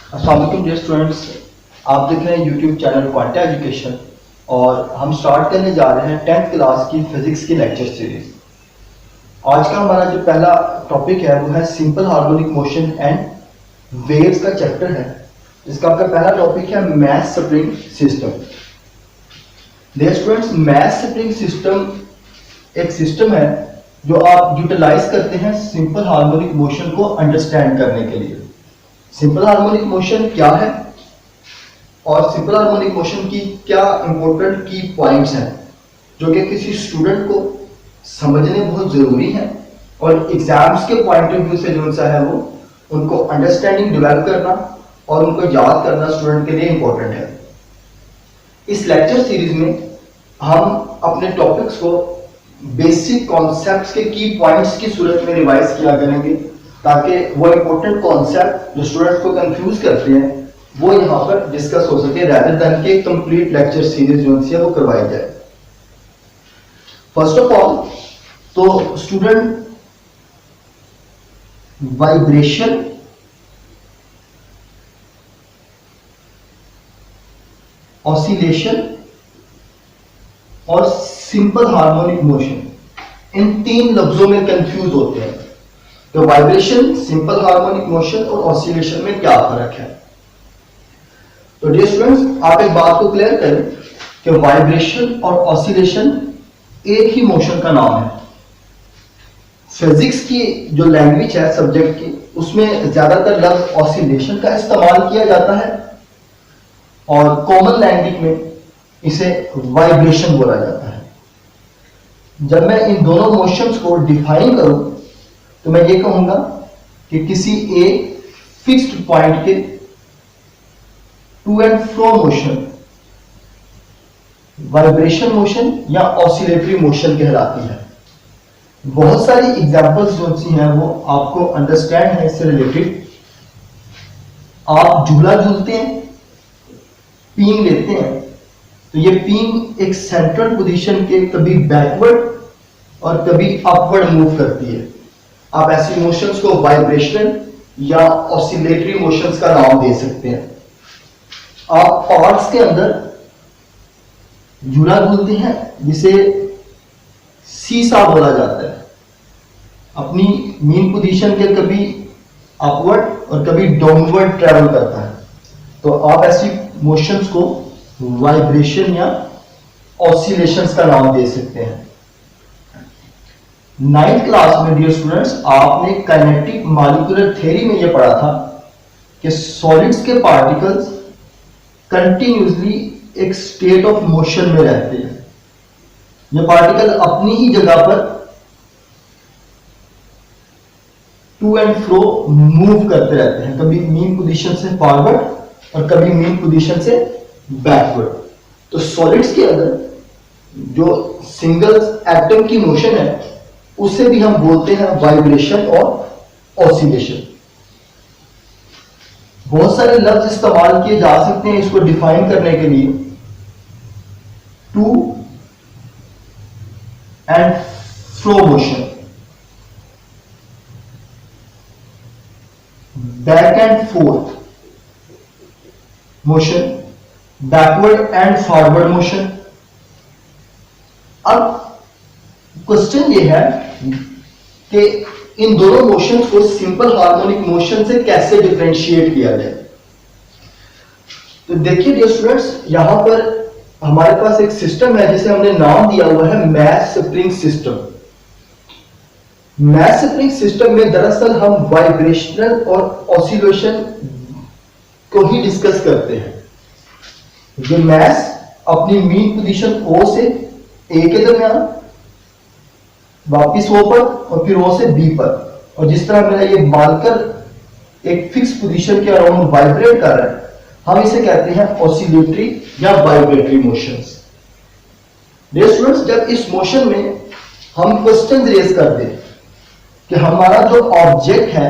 अस्सलाम वालेकुम dear students. आप देख रहे हैं यूट्यूब चैनल क्वांटा एजुकेशन और हम स्टार्ट करने जा रहे हैं 10th क्लास की फिजिक्स की लेक्चर सीरीज। आज का हमारा जो पहला टॉपिक है वो है simple harmonic motion and waves का चैप्टर है, जिसका आपका पहला टॉपिक है mass spring system. Dear students, mass spring system एक सिस्टम है जो आप यूटिलाइज करते हैं सिंपल हार्मोनिक मोशन को अंडरस्टैंड करने के लिए। सिंपल हार्मोनिक मोशन क्या है और सिंपल हार्मोनिक मोशन की क्या इंपॉर्टेंट की पॉइंट्स हैं जो कि किसी स्टूडेंट को समझने बहुत जरूरी है और एग्जाम्स के पॉइंट ऑफ व्यू से जो सा है वो उनको अंडरस्टैंडिंग डेवलप करना और उनको याद करना स्टूडेंट के लिए इंपॉर्टेंट है। इस लेक्चर सीरीज में हम अपने टॉपिक्स को बेसिक कॉन्सेप्ट्स के की पॉइंट्स की सूरत में रिवाइज किया करेंगे ताकि वो इंपॉर्टेंट कॉन्सेप्ट जो स्टूडेंट्स को कंफ्यूज करते हैं वो यहाँ पर डिस्कस हो सके, रैदर देन के कंप्लीट लेक्चर सीरीज जो है वो करवाई जाए। फर्स्ट ऑफ ऑल तो स्टूडेंट वाइब्रेशन ऑसिलेशन और सिंपल हार्मोनिक मोशन इन तीन लफ्जों में कंफ्यूज होते हैं। तो वाइब्रेशन, सिंपल हार्मोनिक मोशन और ऑसिलेशन में क्या फर्क है? तो डियर स्टूडेंट्स, आप एक बात को क्लियर करें कि वाइब्रेशन और ऑसिलेशन एक ही मोशन का नाम है। फिजिक्स की जो लैंग्वेज है सब्जेक्ट की, उसमें ज्यादातर लफ्ज ऑसिलेशन का इस्तेमाल किया जाता है और कॉमन लैंग्वेज में इसे वाइब्रेशन बोला जाता है। जब मैं इन दोनों मोशंस को डिफाइन करूं तो मैं ये कहूंगा कि किसी एक फिक्स्ड पॉइंट के to and fro motion vibration motion या ऑसिलेटरी मोशन कहलाती है। बहुत सारी एग्जांपल्स जो सी हैं वो आपको अंडरस्टैंड है इससे रिलेटेड। आप झूला झूलते हैं, पींग लेते हैं, तो ये पींग एक सेंट्रल पोजीशन के कभी बैकवर्ड और कभी अपवर्ड मूव करती है। आप ऐसी मोशंस को वाइब्रेशन या ऑसिलेटरी मोशंस का नाम दे सकते हैं। आप पार्ट्स के अंदर झूला झूलते हैं जिसे सीसा बोला जाता है। अपनी मीन पोजीशन के कभी अपवर्ड और कभी डाउनवर्ड ट्रेवल करता है। तो आप ऐसी मोशंस को वाइब्रेशन या ऑसिलेशंस का नाम दे सकते हैं। 9th क्लास में डियर स्टूडेंट्स आपने काइनेटिक मॉलिक्यूलर थ्योरी में यह पढ़ा था कि सॉलिड्स के पार्टिकल्स कंटिन्यूसली एक स्टेट ऑफ मोशन में रहते हैं। ये पार्टिकल अपनी ही जगह पर टू एंड फ्रो मूव करते रहते हैं, कभी मीन पोजीशन से फॉरवर्ड और कभी मीन पोजीशन से बैकवर्ड। तो सॉलिड्स के अंदर जो सिंगल एटम की मोशन है उसे भी हम बोलते हैं वाइब्रेशन और ऑसिलेशन। बहुत सारे लफ्ज इस्तेमाल किए जा सकते हैं इसको डिफाइन करने के लिए। To and fro motion, back and forth motion, backward and forward motion. अब क्वेश्चन ये है कि इन दोनों मोशंस को सिंपल हार्मोनिक मोशन से कैसे डिफरेंशिएट किया जाए। तो देखिए डियर स्टूडेंट्स, यहां पर हमारे पास एक सिस्टम है जिसे हमने नाम दिया हुआ है mass spring system. Mass spring system में दरअसल हम वाइब्रेशनल और ऑसिलेशन को ही डिस्कस करते हैं। ये मैस अपनी मीन पोजीशन ओ से ए के दरमियान, वापिस ओ पर और फिर ओ से बी पर, और जिस तरह मेरा ये मार्कर एक फिक्स पोजीशन के अराउंड वाइब्रेट कर रहा है, हम इसे कहते हैं ऑसिलेटरी या वाइब्रेटरी मोशंस। डियर स्टूडेंट्स, जब इस मोशन में हम क्वेश्चन रेज कर दें कि हमारा जो ऑब्जेक्ट है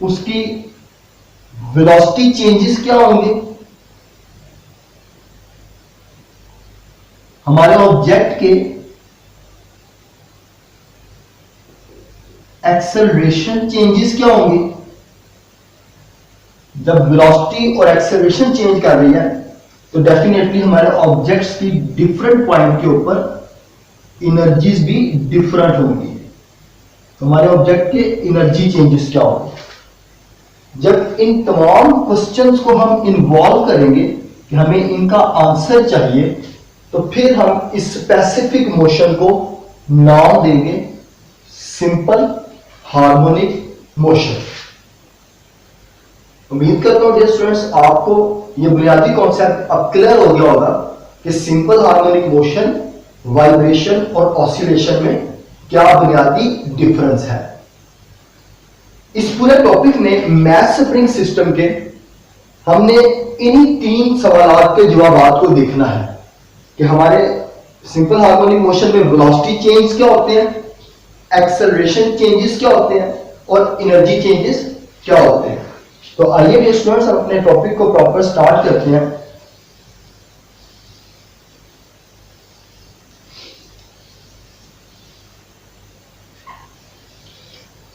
उसकी वेलोसिटी चेंजेस क्या होंगे, हमारे ऑब्जेक्ट के एक्सेलरेशन चेंजेस क्या होंगी? जब वेलोसिटी और एक्सेलरेशन चेंज कर रही है तो डेफिनेटली हमारे ऑब्जेक्ट्स की डिफरेंट पॉइंट के ऊपर एनर्जीज भी डिफरेंट होंगी। तो हमारे ऑब्जेक्ट के एनर्जी चेंजेस क्या होंगे? जब इन तमाम क्वेश्चंस को हम इन्वॉल्व करेंगे कि हमें इनका आंसर चाहिए, तो फिर हम इस स्पेसिफिक मोशन को नाम देंगे सिंपल हार्मोनिक मोशन। उम्मीद करता हूं डियर स्टूडेंट्स आपको यह बुनियादी कॉन्सेप्ट अब क्लियर हो गया होगा कि सिंपल हार्मोनिक मोशन, वाइब्रेशन और ऑसिलेशन में क्या बुनियादी डिफरेंस है। इस पूरे टॉपिक में मैथ स्प्रिंग सिस्टम के हमने इन्हीं 3 सवालों के जवाब को देखना है कि हमारे सिंपल हार्मोनिक मोशन में वेलोसिटी चेंज क्या होते हैं, एक्सेलरेशन चेंजेस क्या होते हैं और एनर्जी चेंजेस क्या होते हैं। तो आइए डियर स्टूडेंट्स हम अपने टॉपिक को प्रॉपर स्टार्ट करते हैं।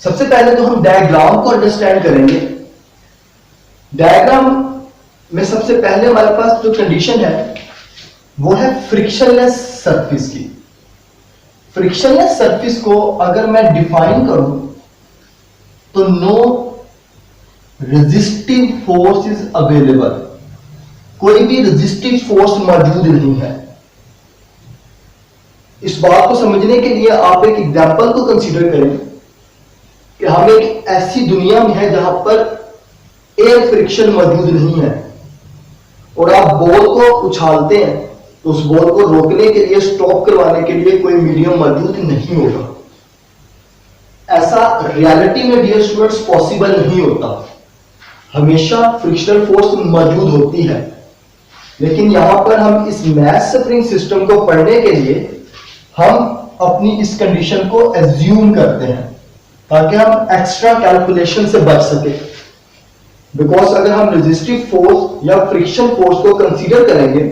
सबसे पहले तो हम डायग्राम को अंडरस्टैंड करेंगे। डायग्राम में सबसे पहले हमारे पास जो कंडीशन है वो है फ्रिक्शनलेस सरफेस की। फ्रिक्शनलेस सरफेस को अगर मैं डिफाइन करूं तो no resistive force is available, कोई भी रेजिस्टिव फोर्स मौजूद नहीं है। इस बात को समझने के लिए आप एक एग्जांपल को कंसीडर करें कि हम एक ऐसी दुनिया में है जहां पर एयर फ्रिक्शन मौजूद नहीं है और आप बॉल को उछालते हैं तो उस बॉल को रोकने के लिए, स्टॉप करवाने के लिए कोई मीडियम मौजूद नहीं होगा। ऐसा रियलिटी में डियर स्टूडेंट्स पॉसिबल नहीं होता। हमेशा फ्रिक्शनल फोर्स मौजूद होती है, लेकिन यहां पर हम इस मैथ स्प्रिंग सिस्टम को पढ़ने के लिए हम अपनी इस कंडीशन को एज्यूम करते हैं ताकि हम एक्स्ट्रा कैलकुलेशन से बच सके। बिकॉज अगर हम रेजिस्टिव फोर्स या फ्रिक्शन फोर्स को कंसीडर करेंगे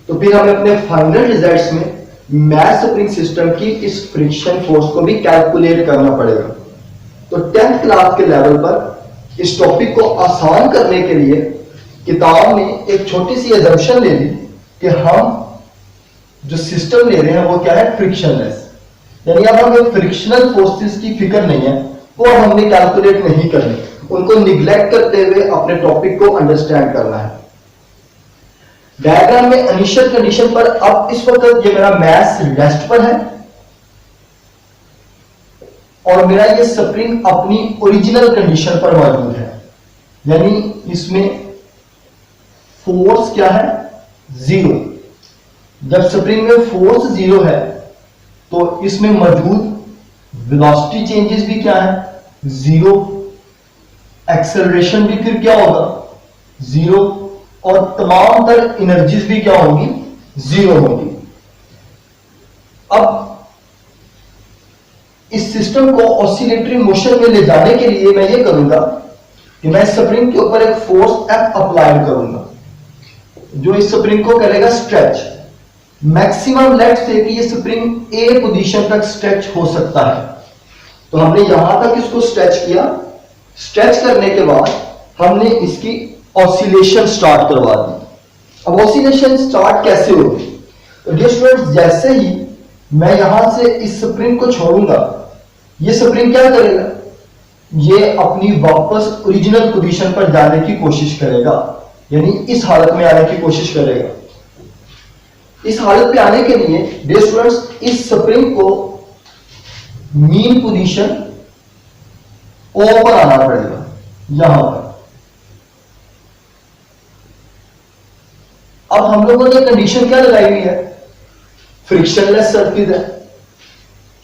तो फिर हमें अपने फाइनल रिजल्ट्स में मैथ स्प्रिंग सिस्टम की इस फ्रिक्शन फोर्स को भी कैलकुलेट करना पड़ेगा। तो 10th क्लास के लेवल पर इस टॉपिक को आसान करने के लिए किताब ने एक छोटी सी अजम्पशन ले ली कि हम जो सिस्टम ले रहे हैं वो क्या है, फ्रिक्शनलेस। यानी अब हमें फ्रिक्शनल फोर्सेस की फिक्र नहीं है, वो हमने कैलकुलेट नहीं करनी, उनको निग्लेक्ट करते हुए अपने टॉपिक को अंडरस्टैंड करना है। डायग्राम में इनिशियल कंडीशन पर अब इस वक्त ये मेरा मैथ रेस्ट पर है और मेरा ये स्प्रिंग अपनी ओरिजिनल कंडीशन पर मौजूद है, यानी इसमें फोर्स क्या है, 0। जब स्प्रिंग में फोर्स 0 है तो इसमें मौजूद वेलोसिटी चेंजेस भी क्या है, 0। एक्सेलरेशन भी फिर क्या होगा, 0 और तमाम तर एनर्जीज भी क्या होंगी, 0 होंगी। अब इस सिस्टम को ऑसिलेटरी मोशन में ले जाने के लिए मैं ये करूंगा कि मैं स्प्रिंग के ऊपर एक फोर्स F अप्लाई करूंगा जो इस स्प्रिंग को करेगा स्ट्रेच। मैक्सिमम लेट्स से कि ये स्प्रिंग ए पोजीशन तक स्ट्रेच हो सकता है, तो हमने यहां तक इसको स्ट्रेच किया। स्ट्रेच करने के बाद हमने इसकी ऑसिलेशन स्टार्ट करवा दी। अब ऑसिलेशन स्टार्ट कैसे होगी, तो डियर स्टूडेंट्स जैसे ही मैं यहां से इस स्प्रिंग को छोड़ूंगा, ये स्प्रिंग क्या करेगा, ये अपनी वापस ओरिजिनल पोजीशन पर जाने की कोशिश करेगा, यानी इस हालत में आने की कोशिश करेगा। इस हालत पे आने के लिए डियर स्टूडेंट्स इस स्प्रिंग को मीन पोजीशन ओ पर आना पड़ेगा, यहां पर। अब हम लोगों ने कंडीशन क्या लगाई हुई है, फ्रिक्शनलेस सरफेस है।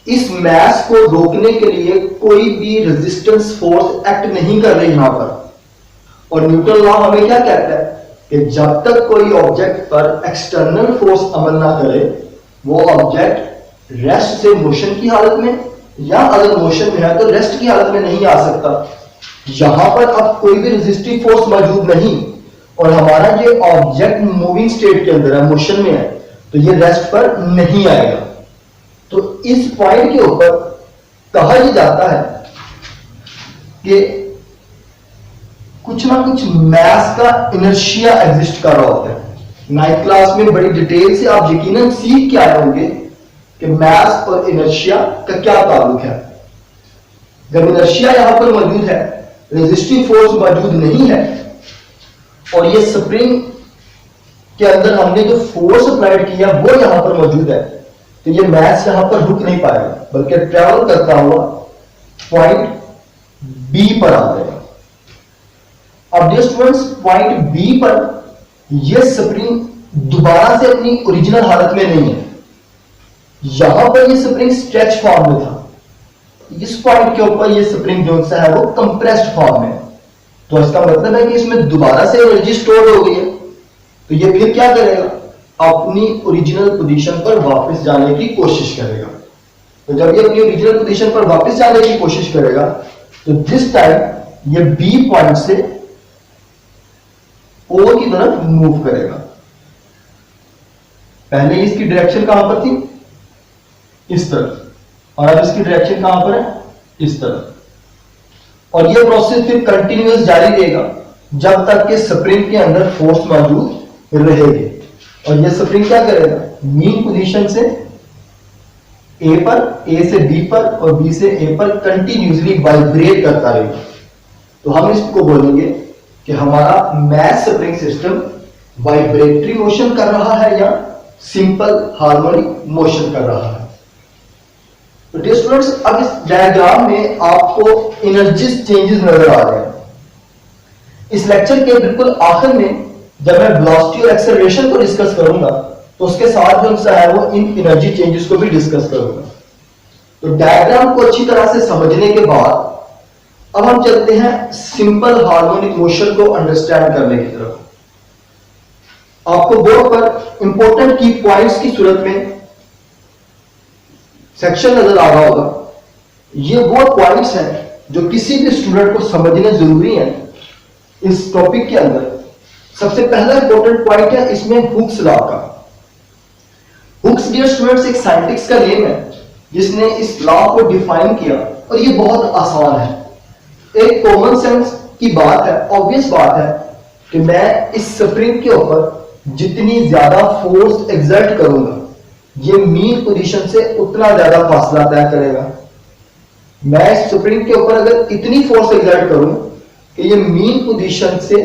इस मैस को रोकने के लिए कोई भी रेजिस्टेंस फोर्स एक्ट नहीं कर रही यहां पर। और न्यूटन लॉ हमें क्या कहता है कि जब तक कोई ऑब्जेक्ट पर एक्सटर्नल फोर्स अमल ना करे वो ऑब्जेक्ट रेस्ट से मोशन की हालत में, या अगर मोशन में है तो रेस्ट की हालत में नहीं आ सकता। यहां पर अब कोई भी रेजिस्टिव फोर्स मौजूद नहीं और हमारा ये ऑब्जेक्ट मूविंग स्टेट के अंदर है, मोशन में है, तो ये रेस्ट पर नहीं आएगा। तो इस पॉइंट के ऊपर कहा यह जाता है कि कुछ ना कुछ मैथ्स का इनर्शिया एग्जिस्ट कर रहा होता है। 9th क्लास में बड़ी डिटेल से आप यकीनन सीख के आए होंगे कि मैथ्स और इनर्शिया का क्या ताल्लुक है। जब इनर्शिया यहां पर मौजूद है, रेजिस्टिव फोर्स मौजूद नहीं है और ये स्प्रिंग के अंदर हमने जो फोर्स अप्लाइड किया वो यहां पर मौजूद है, तो ये मैथ्स यहां पर रुक नहीं पाएगा बल्कि ट्रेवल करता हुआ पॉइंट बी पर आ जाएगा। अब डियर स्टूडेंट्स, पॉइंट बी पर यह स्प्रिंग दोबारा से अपनी ओरिजिनल हालत में नहीं है। यहां पर यह स्प्रिंग स्ट्रेच फॉर्म में था, इस पॉइंट के ऊपर यह स्प्रिंग जो है वो कंप्रेस्ड फॉर्म में है। तो इसका मतलब है कि इसमें दोबारा से एनर्जी स्टोर हो गई है, तो ये फिर क्या करेगा, अपनी ओरिजिनल पोजीशन पर वापस जाने की कोशिश करेगा। तो जब ये अपनी ओरिजिनल पोजीशन पर वापस जाने की कोशिश करेगा तो दिस टाइम ये बी पॉइंट से ओ की तरफ मूव करेगा। पहले इसकी डायरेक्शन कहां पर थी, इस तरफ, और अब इसकी डायरेक्शन कहां पर है, इस तरफ। और यह प्रोसेस फिर कंटिन्यूअस जारी रहेगा जब तक कि स्प्रिंग के अंदर फोर्स मौजूद रहेगी। और यह स्प्रिंग क्या करेगा, मीन पोजीशन से ए पर, ए से बी पर और बी से ए पर कंटिन्यूअसली वाइब्रेट करता रहेगा। तो हम इसको बोलेंगे कि हमारा math spring system vibratory motion कर रहा है या सिंपल हार्मोनिक मोशन कर रहा है। तो डियर स्टूडेंट्स, अब इस डायग्राम में आपको एनर्जी चेंजेस नजर आ रहे हैं। इस लेक्चर के बिल्कुल आखिर में जब मैं वेलोसिटी और एक्सेलरेशन को डिस्कस करूंगा तो उसके साथ जो है वो इन एनर्जी चेंजेस को भी डिस्कस करूंगा। तो डायग्राम को अच्छी तरह से समझने के बाद अब हम चलते हैं सिंपल हार्मोनिक मोशन को अंडरस्टैंड करने की तरफ। आपको बोर्ड पर इंपॉर्टेंट की पॉइंट्स की सूरत में सेक्शन नजर आ रहा होगा। ये वो पॉइंट्स हैं जो किसी भी स्टूडेंट को समझने जरूरी है इस टॉपिक के अंदर। सबसे पहला इंपॉर्टेंट पॉइंट है इसमें हुक्स लॉ का। हुक्स डियर स्टूडेंट्स एक साइंटिस्ट का नेम है जिसने इस लॉ को डिफाइन किया, और ये बहुत आसान है। एक कॉमन सेंस की बात है, ऑब्वियस बात है कि मैं इस स्प्रिंग के ऊपर जितनी ज्यादा फोर्स एक्सर्ट करूंगा ये मीन पोजीशन से उतना ज्यादा फासला तय करेगा। मैं इस स्प्रिंग के ऊपर अगर इतनी फोर्स एक्सर्ट करूं कि ये मीन पोजीशन से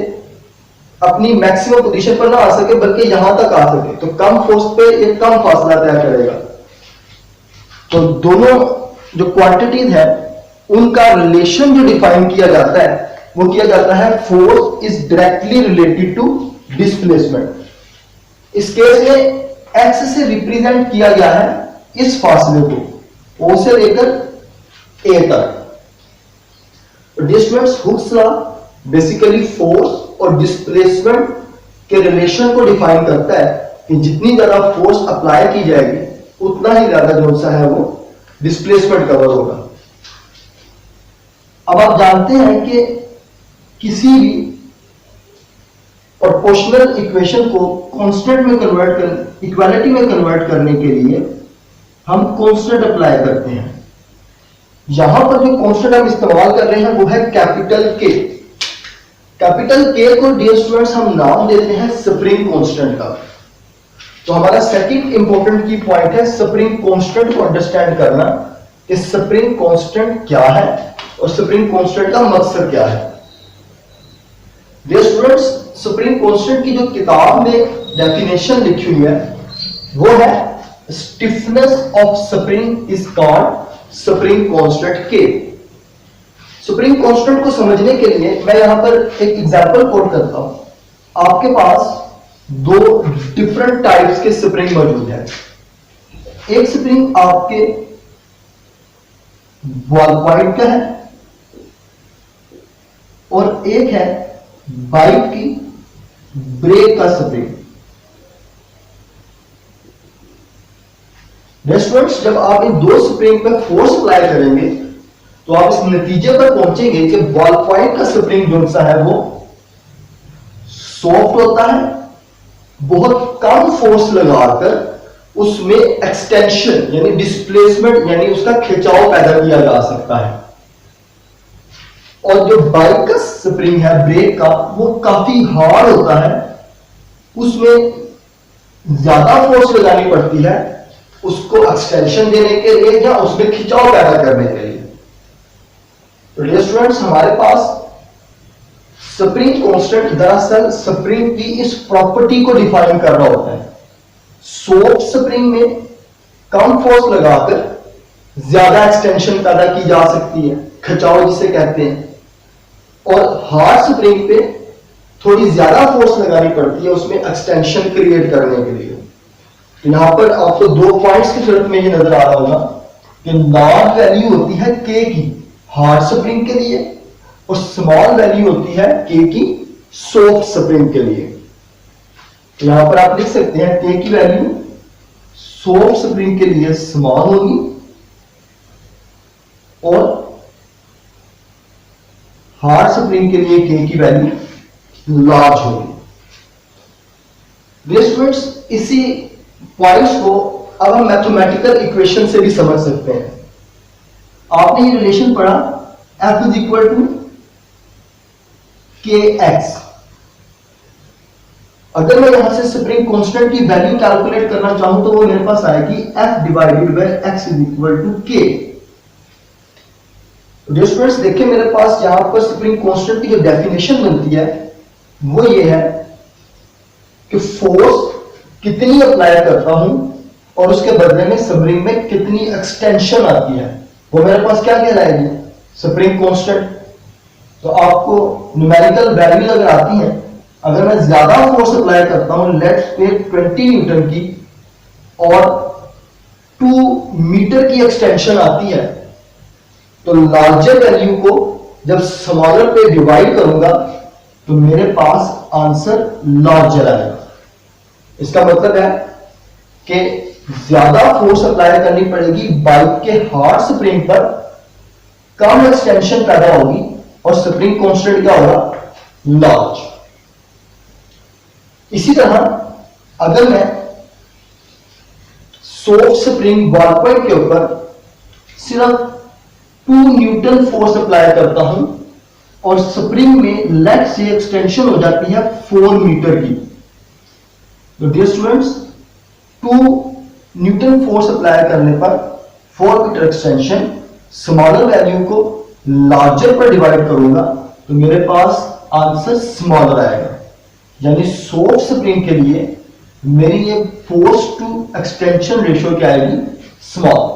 अपनी मैक्सिमम पोजीशन पर ना आ सके बल्कि यहां तक आ सके, तो कम फोर्स पे ये कम फासला तय करेगा। तो दोनों जो क्वांटिटीज है उनका रिलेशन जो डिफाइन किया जाता है वो किया जाता है force is directly related to displacement. इस केस में एक्स से रिप्रेजेंट किया गया है इस फासले को, ओ से लेकर ए तक। Displacement Hooke's law basically force और डिस्प्लेसमेंट के रिलेशन को डिफाइन करता है कि जितनी ज्यादा फोर्स अप्लाई की जाएगी उतना ही ज्यादा जो सा है वो डिस्प्लेसमेंट कवर होगा। अब आप जानते हैं कि किसी भी प्रोपोर्शनल इक्वेशन को कांस्टेंट में कन्वर्ट कर इक्वालिटी में कन्वर्ट करने के लिए हम कांस्टेंट अप्लाई करते हैं। यहां पर जो कांस्टेंट हम इस्तेमाल कर रहे हैं वो है कैपिटल के। कैपिटल के को डियर स्टूडेंट्स हम नाम देते हैं स्प्रिंग कांस्टेंट का। तो हमारा सेकंड इंपॉर्टेंट की पॉइंट है स्प्रिंग कांस्टेंट को अंडरस्टैंड करना कि स्प्रिंग कांस्टेंट क्या है और स्प्रिंग कांस्टेंट का मकसद क्या है। डियर स्टूडेंट्स, स्प्रिंग कांस्टेंट की जो किताब में डेफिनेशन लिखी हुई है वो है stiffness of spring is called spring constant के। स्प्रिंग कांस्टेंट को समझने के लिए मैं यहां पर एक एग्जांपल कोट करता हूं। आपके पास दो डिफरेंट टाइप्स के स्प्रिंग मौजूद है। एक स्प्रिंग आपके बॉल पॉइंट का है और एक है बाइक की ब्रेक का स्प्रिंग। स्टूडेंट्स, जब आप इन दो स्प्रिंग पर फोर्स अप्लाई करेंगे तो आप इस नतीजे पर पहुंचेंगे कि बॉल पॉइंट का स्प्रिंग जो सा है वो सॉफ्ट होता है, बहुत कम फोर्स लगाकर उसमें एक्सटेंशन यानी डिस्प्लेसमेंट यानी उसका खिंचाव पैदा किया जा सकता है। और जो बाइक का स्प्रिंग है ब्रेक का वो काफी हार्ड होता है, उसमें ज्यादा फोर्स लगानी पड़ती है उसको एक्सटेंशन देने के लिए या उसमें खिंचाव पैदा करने के लिए। तो डियर स्टूडेंट्स, हमारे पास स्प्रिंग कांस्टेंट दरअसल स्प्रिंग की इस प्रॉपर्टी को डिफाइन कर रहा होता है। सॉफ्ट स्प्रिंग में कम फोर्स लगाकर ज्यादा एक्सटेंशन पैदा की जा सकती है, खिंचाव जिसे कहते हैं, और हार्ड स्प्रिंग पे थोड़ी ज्यादा फोर्स लगानी पड़ती है उसमें एक्सटेंशन क्रिएट करने के लिए। तो यहां पर आपको दो पॉइंट्स की सूरत में ये नजर आ रहा होगा कि लार्ज वैल्यू होती है के की हार्ड स्प्रिंग के लिए और स्मॉल वैल्यू होती है के की सॉफ्ट स्प्रिंग के लिए। तो यहां पर आप लिख सकते हैं के की वैल्यू सॉफ्ट स्प्रिंग के लिए स्मॉल होगी और हार्ड स्प्रिंग के लिए के की वैल्यू लार्ज होगी। डियर स्टूडेंट्स, इसी पॉइंट्स को अब हम मैथमेटिकल इक्वेशन से भी समझ सकते हैं। आपने ये रिलेशन पढ़ा F is equal to k x. अगर मैं यहां से स्प्रिंग कांस्टेंट की वैल्यू कैलकुलेट करना चाहूं तो वो मेरे पास आएगी F divided by x is equal to k. Dear students, देखिए मेरे पास यहां पर स्प्रिंग कांस्टेंट की जो डेफिनेशन मिलती है वो ये है कि फोर्स कितनी अप्लाई करता हूं और उसके बदले में स्प्रिंग में कितनी एक्सटेंशन आती है वो मेरे पास क्या कहलाएगी, स्प्रिंग कांस्टेंट। तो आपको न्यूमेरिकल वैल्यू अगर आती है, अगर मैं ज्यादा फोर्स अप्लाई करता हूं लेट्स से 20 न्यूटन की और 2 मीटर की एक्सटेंशन आती है, तो लार्जर वैल्यू को जब स्मॉलर पे डिवाइड करूंगा तो मेरे पास आंसर लार्जर आएगा। इसका मतलब है कि ज्यादा फोर्स अप्लाई करनी पड़ेगी बाइक के हार्ड स्प्रिंग पर, कम एक्सटेंशन पैदा होगी और स्प्रिंग कांस्टेंट क्या होगा, लार्ज। इसी तरह अगर मैं सॉफ्ट स्प्रिंग बॉल पॉइंट के ऊपर सिर्फ 2 न्यूटन फोर्स अप्लाई करता हूं और स्प्रिंग में लेग से एक्सटेंशन हो जाती है 4 मीटर की, तो dear students 2 newton force apply करने पर 4 मीटर एक्सटेंशन, स्मॉलर वैल्यू को लार्जर पर डिवाइड करूंगा तो मेरे पास आंसर स्मॉलर आएगा। यानी सॉफ्ट स्प्रिंग के लिए मेरी ये फोर्स टू एक्सटेंशन रेशियो क्या आएगी, स्मॉल।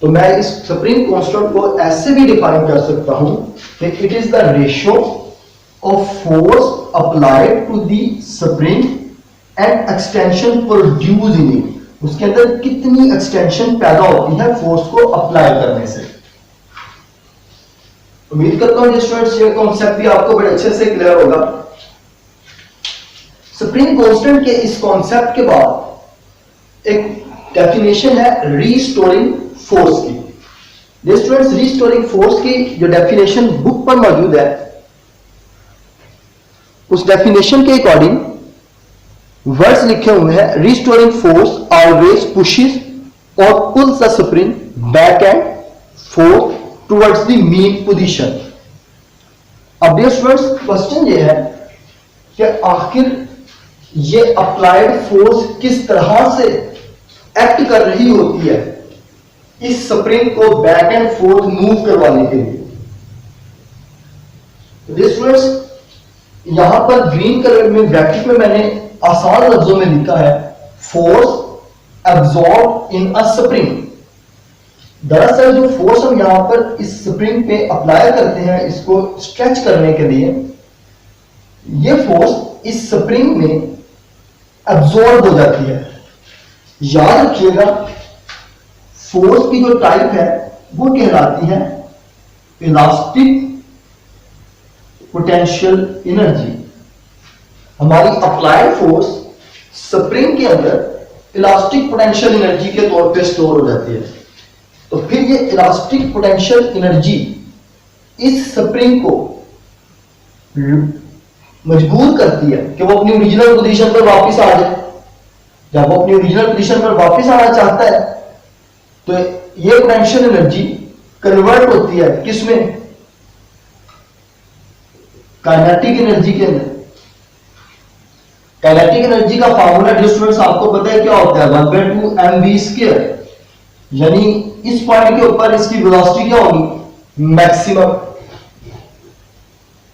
तो मैं इस स्प्रिंग कांस्टेंट को ऐसे भी डिफाइन कर सकता हूं कि it is the ratio of force applied to the spring and extension produce in it. उसके अंदर कितनी एक्सटेंशन पैदा होती है फोर्स को अप्लाई करने से। उम्मीद करता हूं स्टूडेंट्स ये कॉन्सेप्ट भी आपको बड़े अच्छे से क्लियर होगा। स्प्रिंग कांस्टेंट के इस कॉन्सेप्ट के बाद एक डेफिनेशन है रीस्टोरिंग फोर्स की। डियर स्टूडेंट्स, रीस्टोरिंग फोर्स की जो डेफिनेशन बुक पर मौजूद है उस डेफिनेशन के अकॉर्डिंग वर्ड्स लिखे हुए हैं, रीस्टोरिंग फोर्स ऑलवेज पुशेस और pulls the spring back and fourth towards the mean position. अब डियर स्टूडेंट्स, क्वेश्चन ये है कि आखिर ये अप्लाइड फोर्स किस तरह से एक्ट कर रही होती है इस स्प्रिंग को बैक एंड फोर्थ मूव करवाने के लिए। डियर स्टूडेंट्स, यहां पर ग्रीन कलर में ब्रैकेट में मैंने आसान लफ्जों में लिखा है फोर्स एब्सॉर्ब इन अ स्प्रिंग। दरअसल जो फोर्स हम यहां पर इस स्प्रिंग पे अप्लाई करते हैं इसको स्ट्रेच करने के लिए, ये फोर्स इस स्प्रिंग में एब्सॉर्ब हो जाती है। याद रखिएगा फोर्स की जो टाइप है वो कहलाती है इलास्टिक पोटेंशियल एनर्जी। हमारी अप्लाइड फोर्स स्प्रिंग के अंदर इलास्टिक पोटेंशियल एनर्जी के तौर पे स्टोर हो जाती है। तो फिर ये इलास्टिक पोटेंशियल एनर्जी इस स्प्रिंग को मजबूर करती है कि वो अपनी ओरिजिनल पोजीशन पर वापस आ जाए। जब वो अपनी ओरिजिनल पोजीशन पर वापस आना चाहता है तो ये पोटेंशियल एनर्जी कन्वर्ट होती है किसमें, काइनेटिक एनर्जी के अंदर। काइनेटिक एनर्जी का फार्मूला डियर स्टूडेंट्स आपको पता है क्या होता है, 1/2 mv²। यानी इस पॉइंट के ऊपर इसकी वेलोसिटी क्या होगी, मैक्सिमम।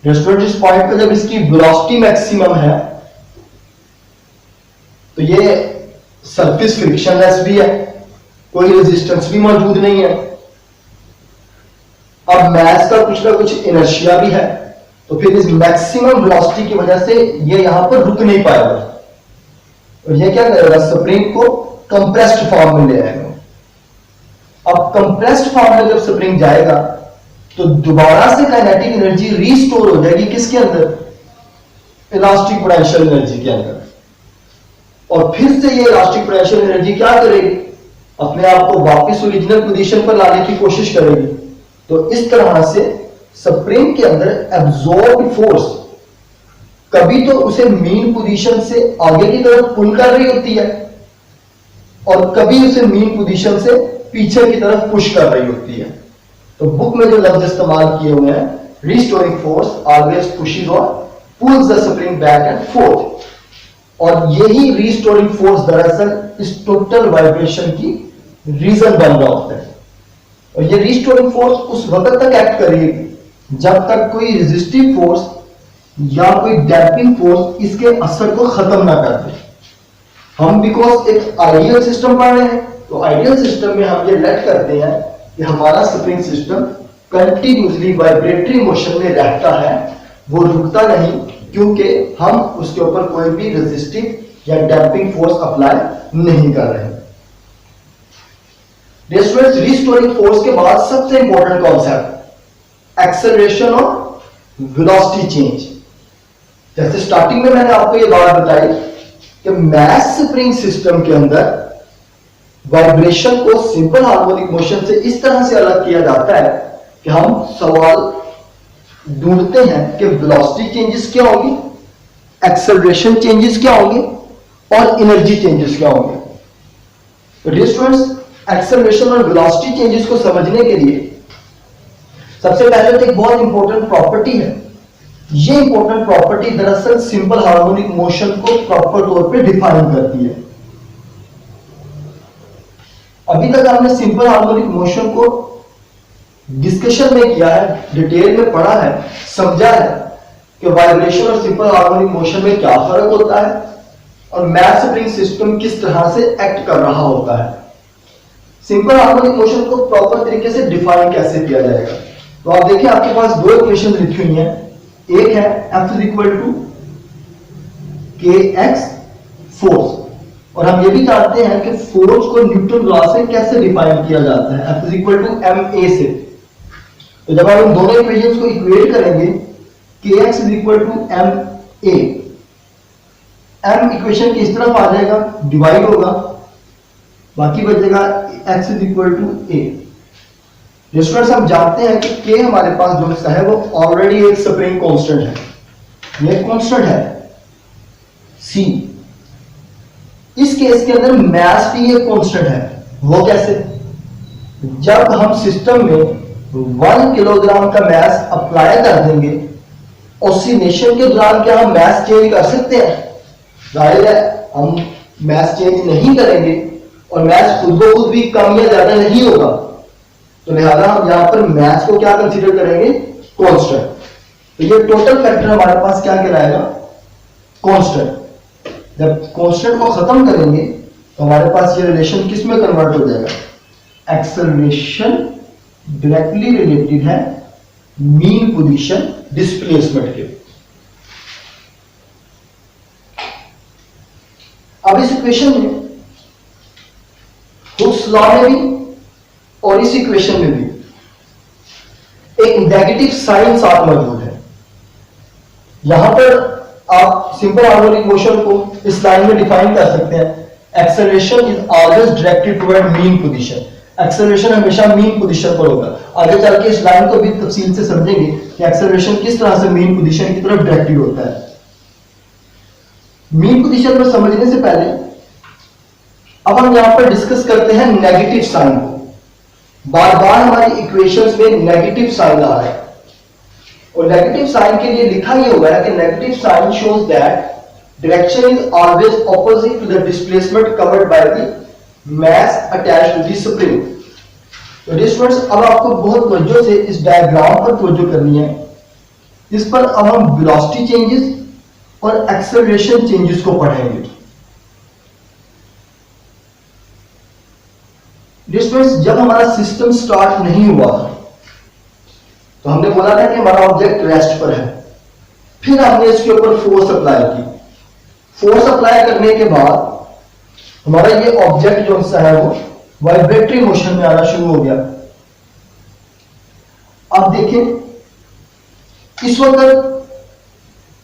डियर स्टूडेंट्स इस पॉइंट पे जब इसकी वेलोसिटी मैक्सिमम है तो ये सरफेस फ्रिक्शनलेस भी है, कोई रेजिस्टेंस भी मौजूद नहीं है। अब मास का कुछ ना कुछ इनर्शिया भी है, तो फिर इस मैक्सिमम वेलोसिटी की वजह से ये यहां पर रुक नहीं पाएगा और ये क्या करेगा, स्प्रिंग को कंप्रेस्ड फॉर्म में ले आएगा। अब कंप्रेस्ड फॉर्म में जब स्प्रिंग जाएगा तो दोबारा से काइनेटिक एनर्जी रीस्टोर हो जाएगी किसके अंदर, इलास्टिक पोटेंशियल एनर्जी के अंदर। और फिर से ये इलास्टिक पोटेंशियल एनर्जी क्या करेगी, अपने आप को वापस ओरिजिनल पोजीशन पर लाने की कोशिश करेगी। तो इस तरह से स्प्रिंग के अंदर एब्जॉर्ब फोर्स कभी तो उसे मीन पोजीशन से आगे की तरफ पुल कर रही होती है और कभी उसे मीन पोजीशन से पीछे की तरफ पुश कर रही होती है। तो बुक में जो लफ्ज इस्तेमाल किए हुए हैं, रिस्टोरिंग फोर्स ऑलवेज पुशेस और pulls the spring back and fourth. और यही रिस्टोरिंग फोर्स दरअसल इस टोटल वाइब्रेशन की रीजन बन रहा होता है। और ये रिस्टोरिंग फोर्स उस वक्त तक एक्ट करेगी जब तक कोई रेजिस्टिव फोर्स या कोई डैम्पिंग फोर्स इसके असर को खत्म ना कर दे। हम बिकॉज एक आइडियल सिस्टम पढ़ रहे हैं, तो आइडियल सिस्टम में हम ये लेट करते हैं कि हमारा spring system continuously vibratory motion में रहता है, वो रुकता नहीं, क्योंकि हम उसके ऊपर कोई भी रेजिस्टिव या डैम्पिंग फोर्स अप्लाई नहीं कर रहे हैं। रिस्टोरिंग फोर्स के बाद सबसे इंपॉर्टेंट कॉन्सेप्ट एक्सेलरेशन और वेलोसिटी चेंज। जैसे स्टार्टिंग में मैंने आपको ये बात बताई कि मैस स्प्रिंग सिस्टम के अंदर वाइब्रेशन को सिंपल हार्मोनिक मोशन से इस तरह से अलग किया जाता है कि हम सवाल ढूंढते हैं कि वेलोसिटी चेंजेस क्या होगी, एक्सेलरेशन चेंजेस क्या होंगे और एनर्जी चेंजेस क्या होंगे। स्टूडेंट्स, एक्सेलरेशन और वेलोसिटी चेंजेस को समझने के लिए सबसे पहले तो एक बहुत इंपॉर्टेंट प्रॉपर्टी है। ये इंपॉर्टेंट प्रॉपर्टी दरअसल सिंपल हार्मोनिक मोशन को प्रॉपर तौर पे डिफाइन करती है। अभी तक हमने सिंपल हार्मोनिक मोशन को डिस्कशन में किया है, डिटेल में पढ़ा है, समझा है कि वाइब्रेशन और सिंपल हार्मोनिक मोशन में क्या फर्क होता है और मैस स्प्रिंग सिस्टम किस तरह से एक्ट कर रहा होता है। सिंपल हार्मोनिक मोशन को प्रॉपर तरीके से डिफाइन कैसे किया जाएगा, तो आप देखिए आपके पास दो इक्वेशन लिखी हुई हैं। एक है F = kx फोर्स, और हम ये भी जानते हैं कि फोर्स को न्यूटन लॉ से कैसे डिफाइन किया जाता है, F = ma से। तो जब हम दोनों इक्वेशंस को इक्वेट करेंगे, kx = ma, m इक्वेशन की इस तरफ आ जाएगा, डिवाइड होगा, बाकी बचेगा x = a। स्टूडेंट्स, हम जानते हैं कि k हमारे पास जो सा है वो ऑलरेडी एक स्प्रिंग कांस्टेंट है, ये कांस्टेंट है c। इस केस के अंदर मास भी एक कांस्टेंट है। वो कैसे? जब हम सिस्टम में 1 किलोग्राम का मास अप्लाई कर देंगे, ऑसिलेशन के दौरान क्या हम मास चेंज कर सकते हैं? जाहिर है हम मास चेंज नहीं करेंगे और मास खुद ब खुद भी कम या ज्यादा नहीं होगा, तो लिहाजा हम यहां पर मास को क्या कंसीडर करेंगे? कांस्टेंट। तो ये टोटल फैक्टर हमारे पास क्या कहलाएगा? कांस्टेंट। जब कांस्टेंट को खत्म करेंगे तो हमारे पास ये रिलेशन किस में कन्वर्ट हो जाएगा? एक्सेलरेशन डायरेक्टली रिलेटेड है मीन पोजीशन डिस्प्लेसमेंट के। अब इस इक्वेशन में हुक्स लॉ में भी और इस इक्वेशन में भी एक नेगेटिव साइन साथ मौजूद है। यहां पर आप सिंपल हार्मोनिक मोशन को इस लाइन में डिफाइन कर सकते हैं, acceleration is always directed toward mean position. Acceleration हमेशा मीन पोजीशन पर होगा। आगे चल के इस लाइन को भी तफसील से समझेंगे कि एक्सेलरेशन किस तरह से मीन पोजीशन की तरफ डायरेक्टेड होता है। मीन पोजीशन पर समझने से पहले अब हम यहां पर डिस्कस करते हैं नेगेटिव साइन को। बार बार हमारी इक्वेशंस में नेगेटिव साइन आ रहा है और नेगेटिव साइन के लिए लिखा ये हुआ है कि negative sign shows that direction is always opposite to the displacement covered by the mass attached to the spring. तो स्टूडेंट्स, अब आपको बहुत तवज्जो से इस डायग्राम पर तवज्जो करनी है। इस पर अब हम वेलोसिटी चेंजेस और एक्सेलरेशन चेंजेस को पढ़ेंगे। स्टूडेंट्स, जब हमारा सिस्टम स्टार्ट नहीं हुआ था तो हमने बोला था कि हमारा ऑब्जेक्ट रेस्ट पर है, फिर हमने इसके ऊपर फोर्स अप्लाई की। फोर्स अप्लाई करने के बाद हमारा ये ऑब्जेक्ट जो है वो वाइब्रेटरी मोशन में आना शुरू हो गया। अब देखें, इस वक्त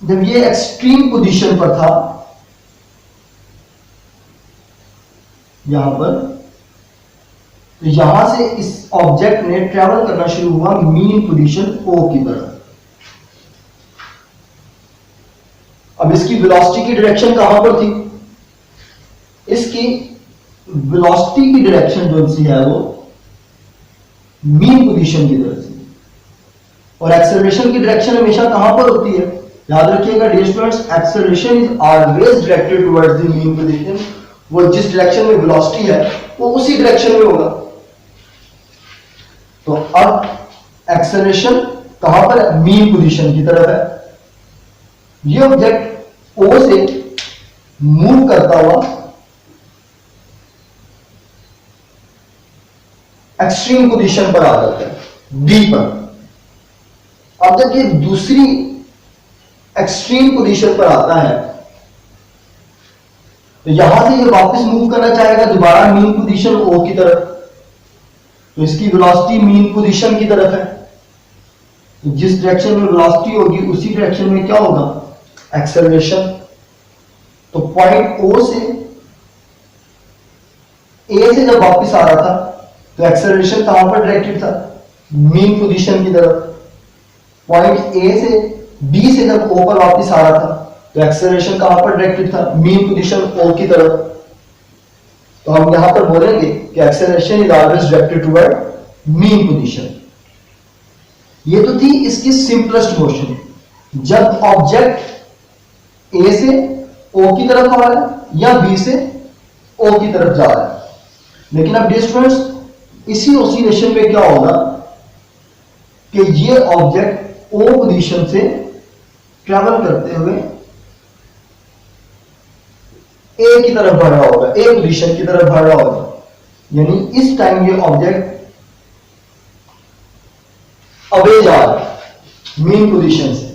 जब ये एक्सट्रीम पोजीशन पर था यहां पर, तो यहां से इस ऑब्जेक्ट ने ट्रेवल करना शुरू हुआ मीन पोजीशन O की तरफ। अब इसकी वेलोसिटी की डायरेक्शन कहां पर थी? इसकी वेलोसिटी की डायरेक्शन जो सी है वो मीन पोजीशन की तरफ से, और एक्सेलरेशन की डायरेक्शन हमेशा कहां पर होती है? याद रखिएगा dear students, acceleration is always directed towards the mean position. वो जिस डायरेक्शन में वेलोसिटी है वो उसी डायरेक्शन में होगा। तो अब एक्सेलरेशन कहां पर है? मीन पोजीशन की तरफ है। ये ऑब्जेक्ट O से मूव करता हुआ एक्सट्रीम पोजीशन पर आ जाता है D पर। अब जब ये दूसरी एक्सट्रीम पोजीशन पर आता है तो यहां से ये वापस मूव करना चाहेगा दोबारा मीन पोजीशन O की तरफ। तो इसकी वेलोसिटी मीन पोजीशन की तरफ है, तो जिस डायरेक्शन में वेलोसिटी होगी उसी डायरेक्शन में क्या होगा? एक्सेलरेशन। तो पॉइंट O से A से जब वापस आ रहा था तो एक्सेलरेशन कहां पर डायरेक्टेड था? मीन पोजीशन की तरफ। पॉइंट A से B से जब O पर वापस आ रहा था तो एक्सेलरेशन कहां पर डायरेक्टेड था? मीन पोजीशन O की तरफ। तो हम यहां पर बोलेंगे कि acceleration is always directed toward mean position. ये तो थी इसकी सिंपलेस्ट मोशन, जब ऑब्जेक्ट A से O की तरफ आ रहा है या B से O की तरफ जा रहा है। लेकिन अब डियर स्टूडेंट्स, इसी ऑसिलेशन में क्या होगा कि ये ऑब्जेक्ट O पोजीशन से ट्रैवल करते हुए A की तरफ बढ़ रहा होगा, A पोजीशन की तरफ बढ़ रहा होगा। यानी इस टाइम ये ऑब्जेक्ट अवे जा रहा है मीन पोजीशन से।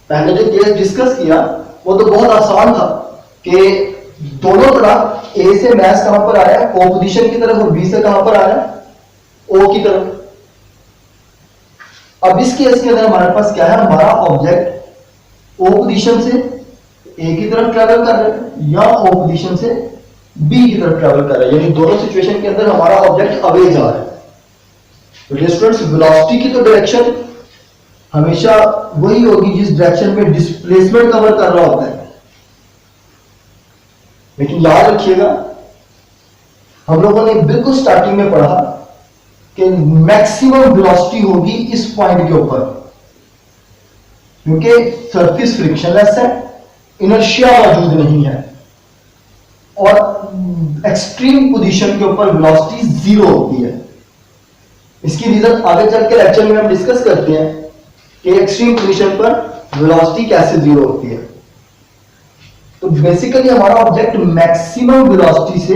पहले जो केस डिस्कस किया वो तो बहुत आसान था कि दोनों तरफ A से मास कहां पर आ रहा है? O पोजीशन की तरफ, और B से कहां पर आ रहा है? O की तरफ। अब इस केस के अंदर हमारे पास क्या है? हमारा ऑब्जेक्ट O पोजीशन से A की तरफ ट्रैवल कर रहा है या O पोजीशन से B की तरफ ट्रैवल कर रहा है। यानी दोनों सिचुएशन के अंदर हमारा ऑब्जेक्ट अवे जा रहा है। तो स्टूडेंट्स, वेलोसिटी की तो डायरेक्शन हमेशा वही होगी जिस डायरेक्शन में डिस्प्लेसमेंट कवर कर रहा होता है। लेकिन याद रखिएगा, हम लोगों ने बिल्कुल स्टार्टिंग में पढ़ा कि मैक्सिमम वेलोसिटी होगी इस पॉइंट के ऊपर, क्योंकि सरफेस फ्रिक्शनलेस है, इनर्शिया मौजूद नहीं है, और एक्सट्रीम पोजीशन के ऊपर वेलोसिटी जीरो होती है। इसकी रीजन आगे चल के लेक्चर में हम डिस्कस करते हैं कि एक्सट्रीम पोजीशन पर वेलोसिटी कैसे जीरो होती है। तो बेसिकली हमारा ऑब्जेक्ट मैक्सिमम वेलोसिटी से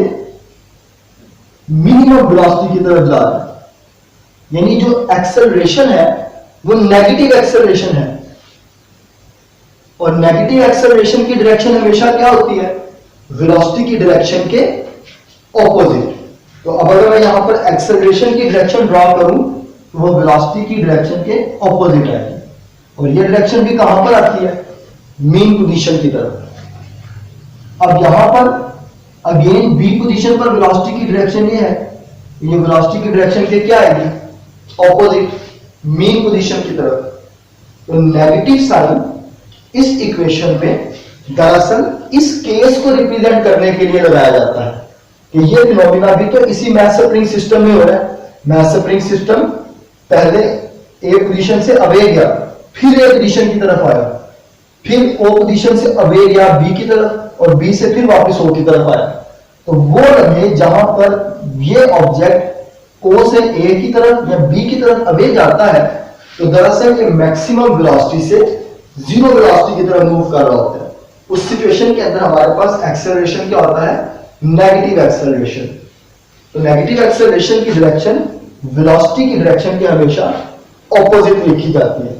मिनिमम वेलोसिटी की तरफ जा रहा है। यानी जो एक्सेलरेशन है वो नेगेटिव एक्सेलरेशन है, और नेगेटिव एक्सेलरेशन की डायरेक्शन हमेशा क्या होती है? वेलोसिटी की डायरेक्शन के ऑपोजिट। तो अब अगर मैं यहां पर एक्सेलरेशन की डायरेक्शन ड्रॉ करूं तो वो वेलोसिटी की डायरेक्शन के ऑपोजिट आएगी, और ये डायरेक्शन भी कहां पर आती है? मीन पोजीशन की तरफ। अब यहां पर अगेन बी पोजीशन पर वेलोसिटी की डायरेक्शन ये है, ये वेलोसिटी की डायरेक्शन के क्या आएगी? ऑपोजिट, मीन पोजीशन की तरफ। तो नेगेटिव साइन इस इक्वेशन में दरअसल इस केस को रिप्रेजेंट करने के लिए लगाया जाता है कि ये फिनोमिना भी तो इसी मास स्प्रिंग सिस्टम में हो रहा है। मास स्प्रिंग सिस्टम पहले ए पोजीशन से अवे गया, फिर ए पोजीशन की तरफ आया, फिर ओ पोजीशन से अवे गया बी की तरफ और बी से फिर वापस ओ की तरफ आया। तो वो लम्हे जहां पर ये ऑब्जेक्ट ओ से ए की तरफ या बी की तरफ अवे जाता है, तो दरअसल ये मैक्सिमम वेलोसिटी से जीरो वेलोसिटी की तरफ मूव कर रहा होता है। उस सिचुएशन के अंदर हमारे पास एक्सेलरेशन क्या होता है? Negative acceleration. तो नेगेटिव एक्सेलरेशन की डायरेक्शन वेलोसिटी की डायरेक्शन के हमेशा ऑपोजिट लिखी जाती है।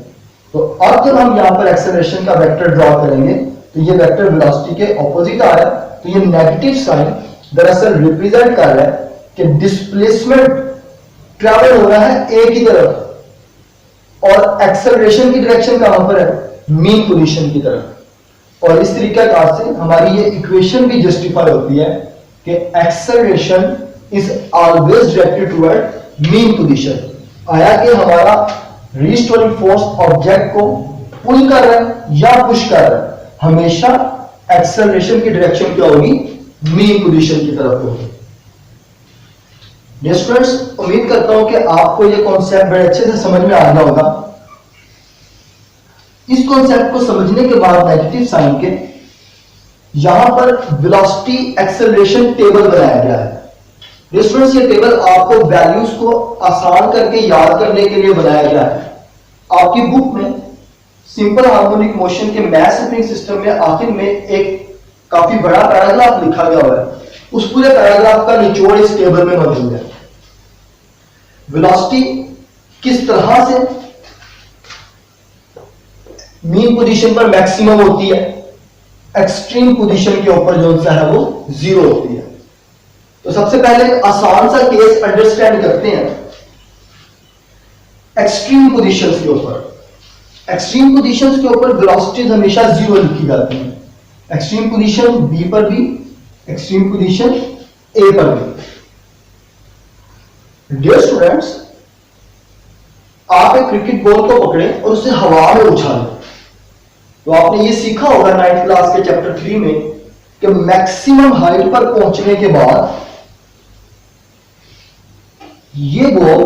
तो अब जब हम यहां पर एक्सेलरेशन का वेक्टर ड्रॉ करेंगे तो ये वेक्टर वेलोसिटी के ऑपोजिट आ रहा है, तो ये नेगेटिव साइन दरअसल रिप्रेजेंट कर रहा है कि डिस्प्लेसमेंट ट्रैवल हो रहा है ए की तरफ और एक्सेलरेशन की डायरेक्शन कहां पर है? मीन पोजीशन की तरफ। और इस तरीके से हमारी ये इक्वेशन भी जस्टिफाई होती है कि acceleration is always directed toward mean position. आया कि हमारा रिस्टोरिंग फोर्स ऑब्जेक्ट को पुल कर रहा है या पुश कर रहा है, हमेशा एक्सेलरेशन की डायरेक्शन क्या होगी? मीन पोजीशन की तरफ होगी। डियर स्टूडेंट्स, उम्मीद करता हूं कि आपको यह कॉन्सेप्ट बड़े अच्छे से समझ में आ गया होगा। इस कॉन्सेप्ट को समझने के बाद नेगेटिव साइन के यहां पर वेलोसिटी एक्सेलरेशन टेबल बनाया गया है। डियर स्टूडेंट्स, ये टेबल आपको वैल्यूज को आसान करके याद करने के लिए बनाया गया है। आपकी बुक में सिंपल हार्मोनिक मोशन के मैथ स्प्रिंग सिस्टम में आखिर में एक काफी बड़ा पैराग्राफ लिखा गया हुआ है। उस पूरे पैराग्राफ का निचोड़ इस टेबल में मौजूद है। वेलोसिटी किस तरह से मीन पोजीशन पर मैक्सिमम होती है, एक्सट्रीम पोजीशन के ऊपर जो सा है वो जीरो होती है। तो सबसे पहले आसान सा केस अंडरस्टैंड करते हैं एक्सट्रीम पोजीशंस के ऊपर। एक्सट्रीम पोजीशंस के ऊपर वेलोसिटी हमेशा जीरो लिखी जाती है। एक्सट्रीम पोजीशन बी पर भी, एक्सट्रीम पोजीशन ए पर भी। डियर स्टूडेंट्स, आप एक क्रिकेट बॉल को पकड़े और उसे हवा में उछालें, तो आपने ये सीखा होगा 9th क्लास के चैप्टर 3 में कि मैक्सिमम हाइट पर पहुंचने के बाद ये बॉल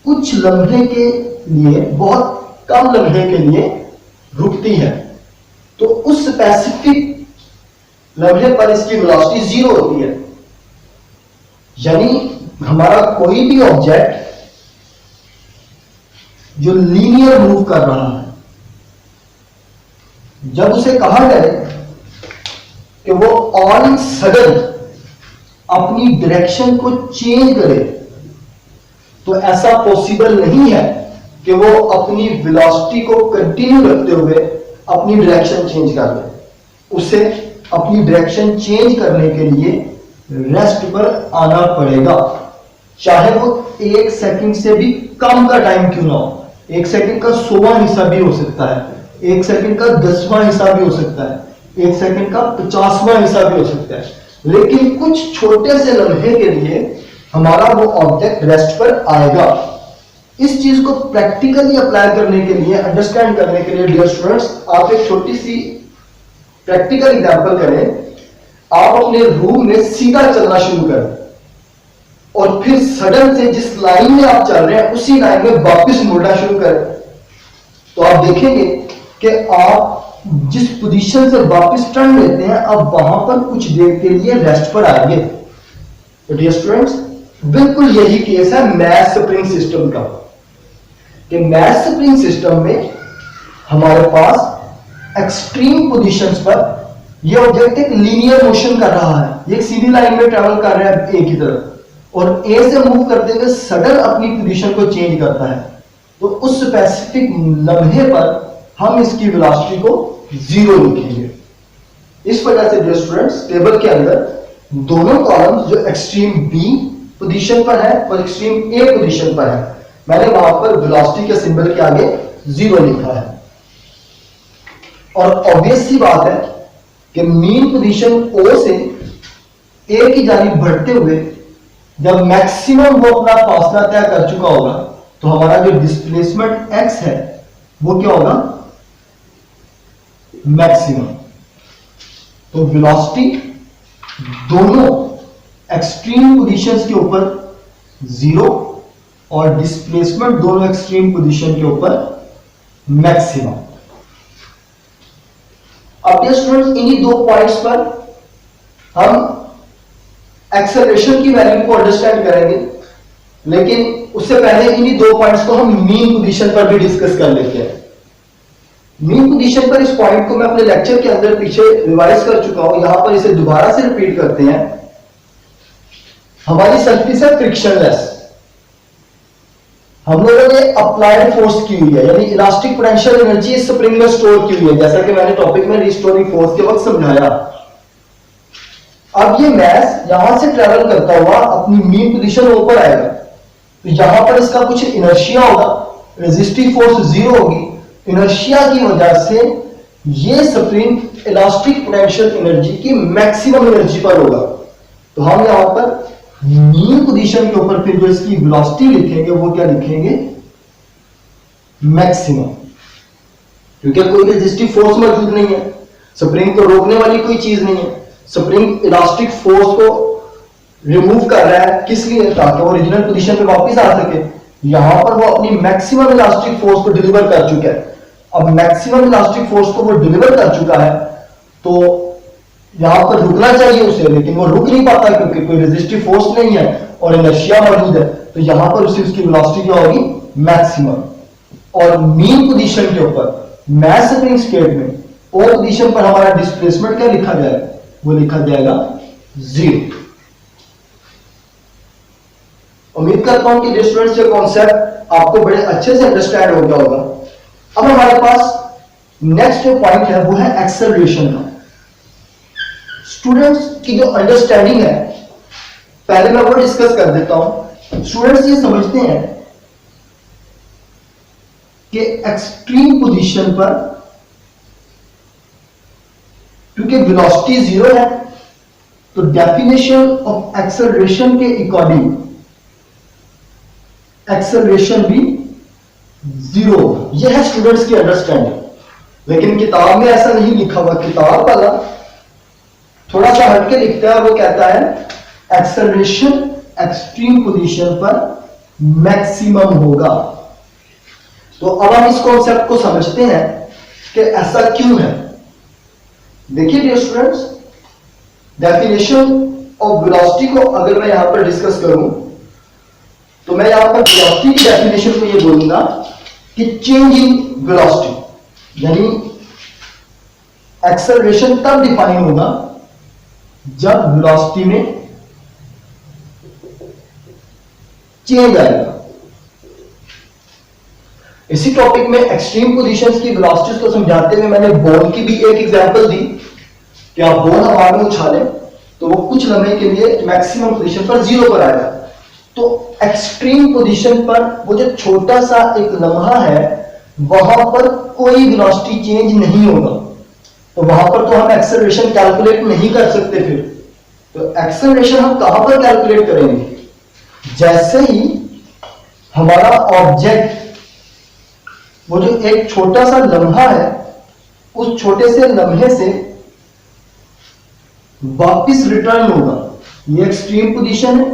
कुछ लम्हे के लिए, बहुत कम लम्हे के लिए रुकती है। तो उस स्पेसिफिक लम्हे पर इसकी वेलोसिटी जीरो होती है। यानी हमारा कोई भी ऑब्जेक्ट जो लीनियर मूव कर रहा है, जब उसे कहा जाए कि वो ऑल सडन अपनी डायरेक्शन को चेंज करे, तो ऐसा पॉसिबल नहीं है कि वो अपनी वेलोसिटी को कंटिन्यू रखते हुए अपनी डायरेक्शन चेंज कर ले। उसे अपनी डायरेक्शन चेंज करने के लिए रेस्ट पर आना पड़ेगा, चाहे वो 1 सेकंड से भी कम का टाइम क्यों ना हो। 1 सेकंड का 100वां हिस्सा भी हो सकता है, 1 सेकंड का 10वां हिस्सा भी हो सकता है, 1 सेकंड का 50वां हिस्सा भी हो सकता है, लेकिन कुछ छोटे से लम्हे के लिए हमारा वो ऑब्जेक्ट रेस्ट पर आएगा। इस चीज को प्रैक्टिकली अप्लाई करने के लिए, अंडरस्टैंड करने के लिए डियर स्टूडेंट्स, आप एक छोटी सी प्रैक्टिकल एग्जांपल करें। आप अपने रूम में सीधा चलना शुरू करें और फिर सडन से जिस लाइन में आप चल रहे हैं उसी लाइन में वापस मुड़ना शुरू करें, तो आप देखेंगे कि आप जिस पोजीशन से वापस टर्न लेते हैं, अब वहां पर कुछ देर के लिए रेस्ट पर आएंगे। तो डियर स्टूडेंट्स, बिल्कुल यही केस है मैथ स्प्रिंग सिस्टम का, कि मैथ स्प्रिंग सिस्टम में हमारे पास एक्सट्रीम पोजीशंस पर ये ऑब्जेक्ट एक लीनियर मोशन कर रहा है, ये एक सीधी लाइन में ट्रैवल कर रहा है ए की तरफ, और ए से मूव करते हुए सडन अपनी पोजीशन को चेंज करता है। तो उस स्पेसिफिक लम्हे पर हम इसकी वेलोसिटी को जीरो लिखेंगे। इस वजह से डियर स्टूडेंट्स, टेबल के अंदर दोनों कॉलम्स जो एक्सट्रीम बी पोजीशन पर है और एक्सट्रीम ए पोजीशन पर है, मैंने वहां पर वेलोसिटी के सिंबल के आगे जीरो लिखा है। और ऑब्वियस सी बात है कि मीन पोजीशन ओ से ए की जानिब बढ़ते हुए जब मैक्सिमम वो अपना फासला तय कर चुका होगा, तो हमारा जो डिस्प्लेसमेंट एक्स है वो क्या होगा? मैक्सिमम। तो वेलोसिटी दोनों एक्सट्रीम पोजीशंस के ऊपर जीरो और डिस्प्लेसमेंट दोनों एक्सट्रीम पोजीशन के ऊपर मैक्सिमम। अब डियर स्टूडेंट्स, इन्हीं दो पॉइंट्स पर हम एक्सेलरेशन की वैल्यू को अंडरस्टैंड करेंगे, लेकिन उससे पहले इन्हीं दो पॉइंट्स को हम मीन पोजीशन पर भी डिस्कस कर लेते हैं। मीन पोजीशन पर इस पॉइंट को मैं अपने लेक्चर के अंदर पीछे रिवाइज कर चुका हूं, यहां पर इसे दोबारा से रिपीट करते हैं। हमारी सरफेस है फ्रिक्शनलेस, हम लोगों ने अप्लाइड फोर्स की हुई है, यानी इलास्टिक पोटेंशियल एनर्जी स्प्रिंग में स्टोर की हुई है, जैसा कि मैंने टॉपिक में रिस्टोरिंग फोर्स के वक्त समझाया। अब ये मैस यहां से ट्रेवल करता हुआ अपनी मीन पोजीशन ऊपर आएगा, तो यहां पर इसका कुछ इनर्शिया होगा, रेजिस्टिव फोर्स जीरो होगी। इनर्शिया की वजह से ये स्प्रिंग इलास्टिक पोटेंशियल एनर्जी की मैक्सिमम एनर्जी पर होगा। तो हम यहां पर मीन पोजीशन के ऊपर फिर जो इसकी वेलोसिटी लिखेंगे वो क्या लिखेंगे, मैक्सिमम, क्योंकि कोई रेजिस्टिव फोर्स मौजूद नहीं है, स्प्रिंग को रोकने वाली कोई चीज नहीं है। स्प्रिंग इलास्टिक फोर्स को रिमूव कर रहा है, किस लिए, ताकि वो ओरिजिनल पोजीशन पे वापस आ सके। यहां पर वो अपनी मैक्सिमम इलास्टिक फोर्स को डिलीवर कर चुका है। अब मैक्सिमम इलास्टिक फोर्स को वो डिलीवर कर चुका है, तो यहां पर रुकना चाहिए उसे, लेकिन वो रुक नहीं पाता क्योंकि कोई रेजिस्टिव फोर्स नहीं है और इनर्शिया मौजूद है। तो यहां पर उसे उसकी वेलोसिटी क्या होगी, मैक्सिमम। और मीन पोजीशन के ऊपर मैस स्प्रिंग स्टेट में ओ पोजीशन पर हमारा डिस्प्लेसमेंट क्या लिखा जाएगा, वो लिखा जाएगा जीरो। उम्मीद करता हूं कि स्टूडेंट्स ये कॉन्सेप्ट आपको बड़े अच्छे से अंडरस्टैंड हो गया होगा। अब हमारे पास नेक्स्ट जो पॉइंट है वो है एक्सेलरेशन का। स्टूडेंट्स की जो अंडरस्टैंडिंग है पहले मैं वो डिस्कस कर देता हूं। स्टूडेंट्स ये समझते हैं कि एक्सट्रीम पोजीशन पर क्योंकि वेलोसिटी जीरो है, तो डेफिनेशन ऑफ एक्सेलरेशन के अकॉर्डिंग एक्सेलरेशन भी जीरो होगा। यह है स्टूडेंट्स की अंडरस्टैंडिंग, लेकिन किताब में ऐसा नहीं लिखा हुआ। किताब वाला थोड़ा सा हटके लिखता है, वो कहता है एक्सेलरेशन एक्सट्रीम पोजीशन पर मैक्सिमम होगा। तो अब हम इस कॉन्सेप्ट को समझते हैं कि ऐसा क्यों है। देखिए dear students, definition of velocity को अगर मैं यहां पर डिस्कस करूं, तो मैं यहां पर वेलोसिटी की डेफिनेशन को ये बोलूंगा कि चेंज इन वेलोसिटी, यानी एक्सेलरेशन तब डिफाइन होगा जब वेलोसिटी में चेंज आएगा। इसी टॉपिक में एक्सट्रीम पोजीशंस की वेलोसिटीज को समझाते हुए मैंने बॉल की भी एक एग्जांपल दी कि आप बॉल हवा में उछालें तो वो कुछ लम्हे के लिए मैक्सिमम पोजीशन पर जीरो पर आएगा। तो एक्सट्रीम पोजीशन पर वो जो छोटा सा एक लम्हा है वहां पर कोई वेलोसिटी चेंज नहीं होगा, तो वहां पर तो हम एक्सेलरेशन कैलकुलेट नहीं कर सकते। फिर तो एक्सेलरेशन हम कहां पर कैलकुलेट करेंगे, जैसे ही हमारा ऑब्जेक्ट वो जो एक छोटा सा लम्हा है उस छोटे से लम्हे से वापस रिटर्न होगा। ये एक्सट्रीम पोजीशन है।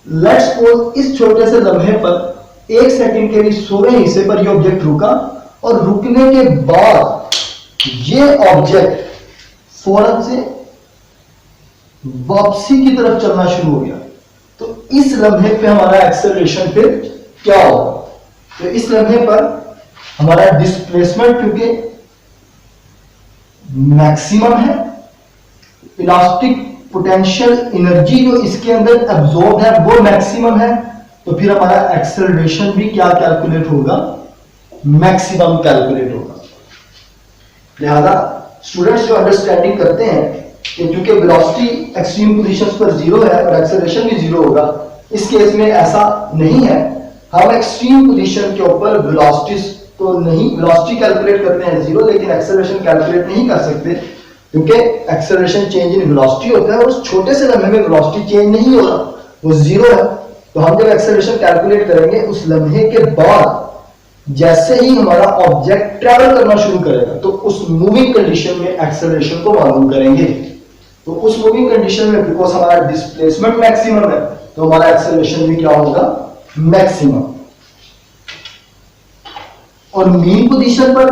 लेट्स सपोज इस छोटे से लम्हे पर एक सेकंड के लिए 16वें हिस्से पर ये ऑब्जेक्ट रुका, और रुकने के बाद ये ऑब्जेक्ट फौरन से वापसी की तरफ चलना शुरू हो गया। तो इस लम्हे पे हमारा एक्सेलरेशन फिर क्या होगा, तो इस लम्हे पर हमारा डिस्प्लेसमेंट क्योंकि मैक्सिमम है, इलास्टिक पोटेंशियल एनर्जी जो इसके अंदर एब्जॉर्ब है वो मैक्सिमम है, तो फिर हमारा एक्सेलरेशन भी क्या कैलकुलेट होगा, मैक्सिमम कैलकुलेट होगा। लिहाजा स्टूडेंट्स जो अंडरस्टैंडिंग करते हैं कि क्योंकि वेलोसिटी एक्सट्रीम पोजीशंस पर जीरो है और एक्सेलरेशन भी जीरो होगा, इस केस में ऐसा नहीं है। हम एक्सट्रीम पोजीशन के ऊपर वेलोसिटीज तो नहीं, वेलोसिटी कैलकुलेट करते हैं जीरो, लेकिन एक्सेलरेशन कैलकुलेट नहीं कर सकते क्योंकि एक्सेलरेशन चेंज इन वेलोसिटी होता है और उस छोटे से लम्हे में वेलोसिटी चेंज नहीं हो रहा, वो जीरो है। तो हम जब एक्सेलरेशन कैलकुलेट करेंगे उस लम्हे के बाद जैसे ही हमारा ऑब्जेक्ट ट्रैवल करना शुरू करेगा तो उस मूविंग कंडीशन में एक्सेलरेशन को मालूम करेंगे। तो उस मूविंग कंडीशन में बिकॉज हमारा डिस्प्लेसमेंट मैक्सिमम है तो हमारा एक्सेलरेशन भी क्या होगा, मैक्सिमम। और मीन पोजीशन पर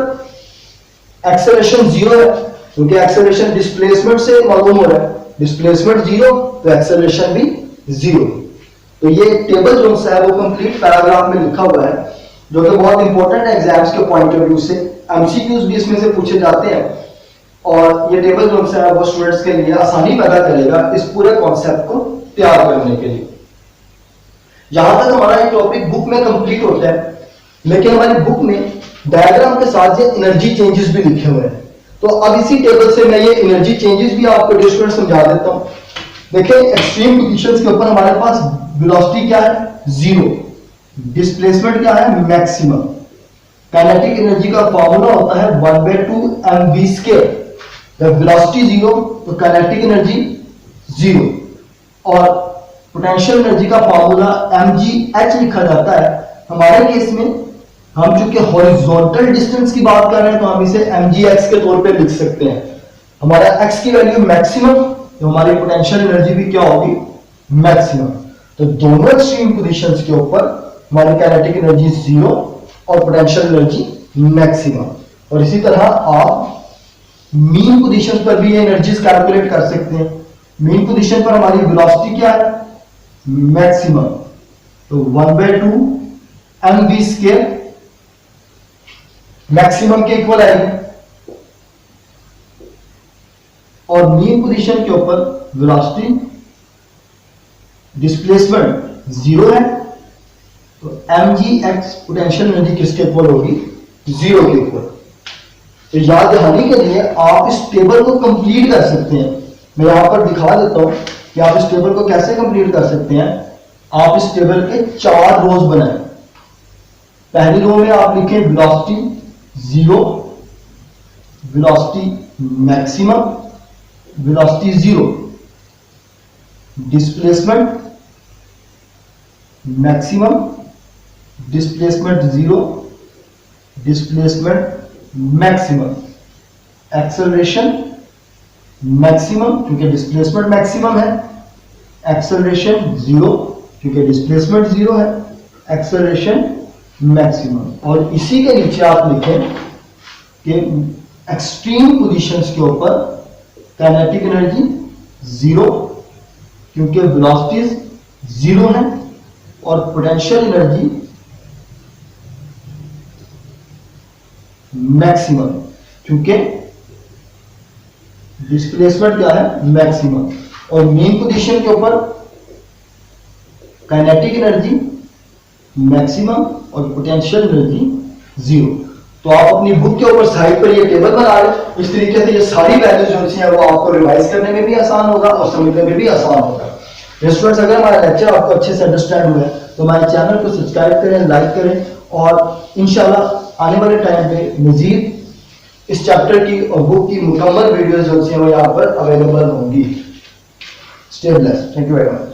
एक्सेलरेशन जीरो है, क्योंकि एक्सेलरेशन डिस्प्लेसमेंट से मालूम हो रहा है, डिस्प्लेसमेंट जीरो तो एक्सेलरेशन भी जीरो। तो ये टेबल जो है वो कंप्लीट पैराग्राफ में लिखा हुआ है, जो कि बहुत इंपॉर्टेंट है एग्जाम्स के पॉइंट ऑफ व्यू से। एमसीक्यूज भी इसमें से पूछे जाते हैं और ये टेबल जो है वो स्टूडेंट्स के लिए आसानी पैदा करेगा इस पूरे कॉन्सेप्ट को तैयार करने के लिए। यहां तक हमारा ये टॉपिक बुक में कंप्लीट होता है, लेकिन हमारी बुक में डायग्राम के साथ ये एनर्जी चेंजेस भी लिखे हुए हैं। तो अब इसी टेबल से मैं ये एनर्जी चेंजेस भी आपको स्टूडेंट समझा देता हूं। देखिए एक्सट्रीम पोजीशंस के ऊपर हमारे पास वेलोसिटी क्या है, जीरो, डिस्प्लेसमेंट क्या है, मैक्सिमम। काइनेटिक एनर्जी का फार्मूला होता है 1/2 mv²। जब वेलोसिटी जीरो तो काइनेटिक एनर्जी जीरो, और पोटेंशियल एनर्जी का फार्मूला mgh लिखा जाता है। हमारे केस में हम चूंकि हॉरिजॉन्टल डिस्टेंस की बात कर रहे हैं तो हम इसे mgx के तौर पे लिख सकते हैं। हमारा x की वैल्यू मैक्सिमम, तो हमारी पोटेंशियल एनर्जी भी क्या होगी, मैक्सिमम। तो दोनों एक्सट्रीम पोजीशंस के ऊपर हमारी काइनेटिक एनर्जी जीरो और पोटेंशियल एनर्जी मैक्सिमम। और इसी तरह आप मीन पोजीशन पर भी ये एनर्जीज कैलकुलेट कर सकते हैं। मीन पोजीशन पर हमारी वेलोसिटी क्या है, मैक्सिमम, तो 1/2 mv², मैक्सिमम के इक्वल आएगी। और मीन पोजीशन के ऊपर वेलोसिटी, डिस्प्लेसमेंट जीरो है, तो mgx पोटेंशियल एनर्जी किसके इक्वल होगी, जीरो के इक्वल। तो याद रखने के लिए आप इस टेबल को कंप्लीट कर सकते हैं। मैं यहां पर दिखा देता हूं कि आप इस टेबल को कैसे कंप्लीट कर सकते हैं। आप इस टेबल के 4 रोज बनाएं। पहली रो में आप लिखें velocity zero, velocity maximum, velocity zero, displacement maximum, displacement zero, displacement maximum, acceleration maximum क्योंकि डिस्प्लेसमेंट मैक्सिमम है, एक्सेलरेशन जीरो क्योंकि डिस्प्लेसमेंट जीरो है, एक्सेलरेशन मैक्सिमम। और इसी के नीचे आप लिखें कि एक्सट्रीम पोजीशंस के ऊपर काइनेटिक एनर्जी जीरो क्योंकि वेलोसिटीज जीरो है, और पोटेंशियल एनर्जी मैक्सिमम क्योंकि डिस्प्लेसमेंट क्या है, मैक्सिमम। और मेन पोजीशन के ऊपर काइनेटिक एनर्जी मैक्सिमम और पोटेंशियल एनर्जी जीरो। तो आप अपनी बुक के ऊपर साइड पर ये टेबल बना लें। इस तरीके से ये सारी वैल्यूज जो है वो आपको रिवाइज करने में भी आसान होगा और समझने में भी आसान होगा। स्टूडेंट्स, अगर हमारा लेक्चर आपको अच्छे से अंडरस्टैंड हुआ है तो हमारे चैनल को सब्सक्राइब करें, लाइक करें, और इंशाल्लाह आने वाले टाइम पे मजीद इस चैप्टर की और बुक की मुकम्मल वीडियोज जो है वो यहाँ पर अवेलेबल होंगी। Stay blessed. Thank you very much.